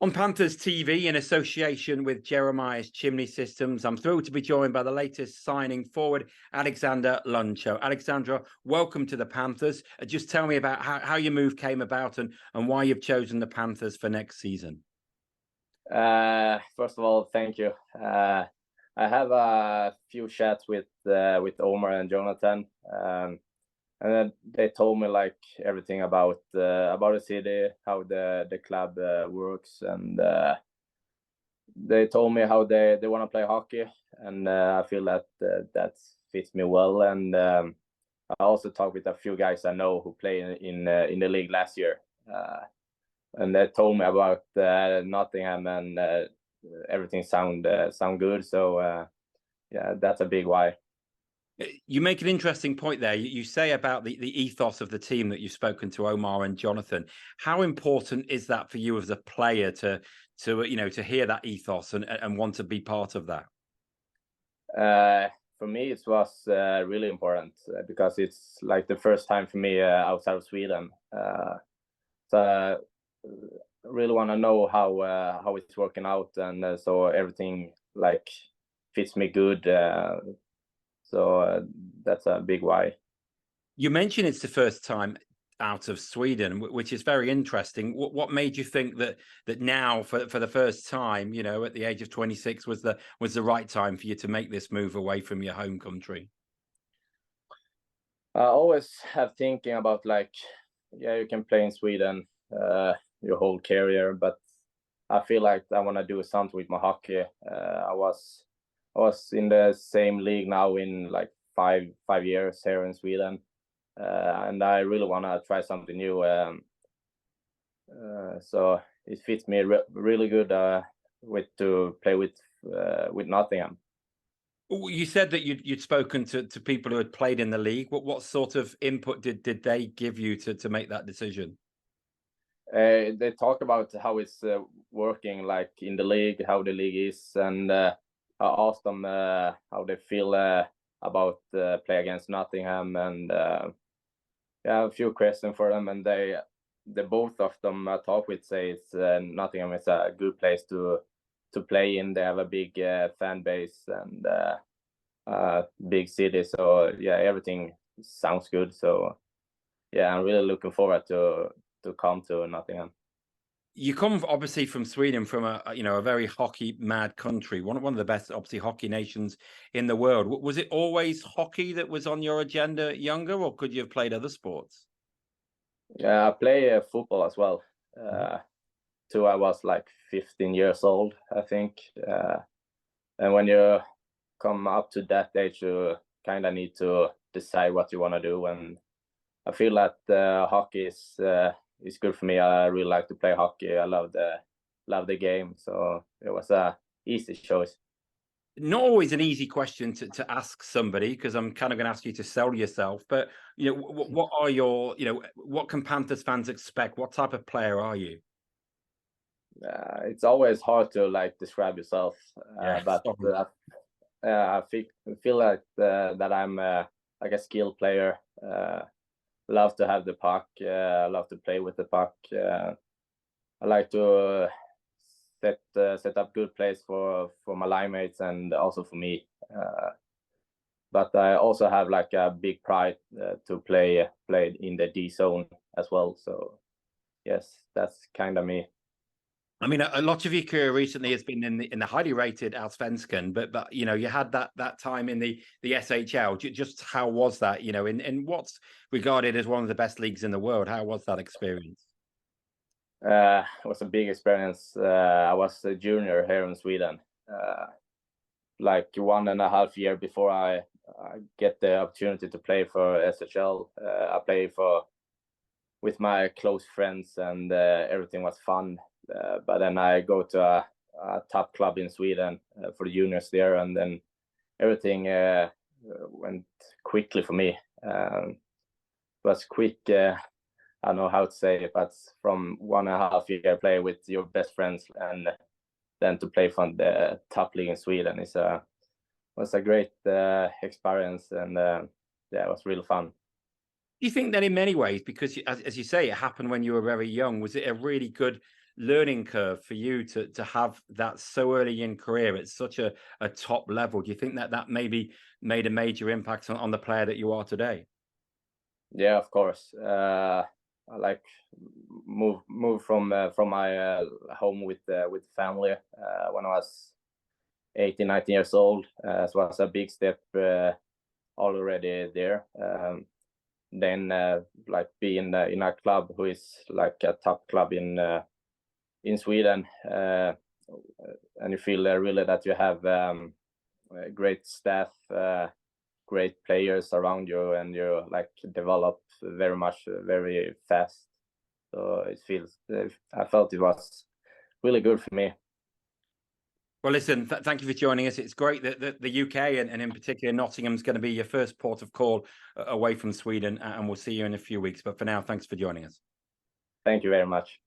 On Panthers TV, in association with Jeremias Chimney Systems, I'm thrilled to be joined by the latest signing forward, Alexander Lunsjo. Alexandra, welcome to the Panthers. Just tell me about how your move came about and why you've chosen the Panthers for next season. First of all, thank you. I have a few chats with Omar and Jonathan, and then they told me like everything about the city, how the club works, and they told me how they want to play hockey, and I feel that that fits me well. And I also talked with a few guys I know who play in the league last year, and they told me about Nottingham, and everything sound good. So yeah, that's a big why. You make an interesting point there. You say about the ethos of the team that you've spoken to Omar and Jonathan. How important is that for you as a player to to hear that ethos and want to be part of that? For me, it was really important because it's like the first time for me outside of Sweden. So I really want to know how it's working out, and so everything like fits me good. So that's a big why. You mentioned it's the first time out of Sweden, which is very interesting. What made you think that now, for the first time, at the age of 26, was the right time for you to make this move away from your home country? I always have thinking about like, yeah, you can play in Sweden your whole career, but I feel like I want to do something with my hockey. I was in the same league now in like five years here in Sweden, and I really want to try something new. So it fits me really good to play with Nottingham. You said that you'd spoken to people who had played in the league. What sort of input did they give you to make that decision? They talk about how it's working, like in the league, how the league is, and I asked them how they feel about play against Nottingham, and yeah, a few questions for them, and they both of them talk with say it's Nottingham is a good place to play in. They have a big fan base and big city, so yeah, everything sounds good. So yeah, I'm really looking forward to come to Nottingham. You come obviously from Sweden, from a very hockey mad country, one of the best obviously hockey nations in the world. Was it always hockey that was on your agenda younger, or could you have played other sports? Yeah, I play football as well. Mhm. Till I was like 15 years old, I think. And when you come up to that age, you kind of need to decide what you want to do. And I feel that hockey is good for me. I really like to play hockey. I love the game, so it was a easy choice. Not always an easy question to ask somebody, because I'm kind of going to ask you to sell yourself. But what are your what can Panthers fans expect? What type of player are you? It's always hard to like describe yourself, Yeah, but sorry. I feel like that I'm like a skilled player. Love to have the puck. Love to play with the puck. I like to set up good plays for my line mates and also for me. But I also have like a big pride to play in the D zone as well. So yes, that's kind of me. I mean, a lot of your career recently has been in the highly rated Allsvenskan, but you had that time in the SHL. Just how was that? In what's regarded as one of the best leagues in the world. How was that experience? It was a big experience. I was a junior here in Sweden, like 1.5 year before I get the opportunity to play for SHL. I played with my close friends, and everything was fun. But then I go to a top club in Sweden for the juniors there, and then everything went quickly for me. It was quick. I don't know how to say it, but from 1.5 year play with your best friends, and then to play from the top league in Sweden was a great experience, and yeah, it was really fun. Do you think that in many ways, because as you say, it happened when you were very young, was it a really good learning curve for you to have that so early in career at such a top level? Do you think that that maybe made a major impact on the player that you are today? Yeah, of course. I like move from my home with family when I was 18, 19 years old. So it was a big step already there. Then like be in a club who is like a top club in Sweden, and you feel really that you have great staff, great players around you, and you like develop very much, very fast. So it feels, I felt it was really good for me. Well, listen, thank you for joining us. It's great that the UK and in particular Nottingham's going to be your first port of call away from Sweden, and we'll see you in a few weeks. But for now, thanks for joining us. Thank you very much.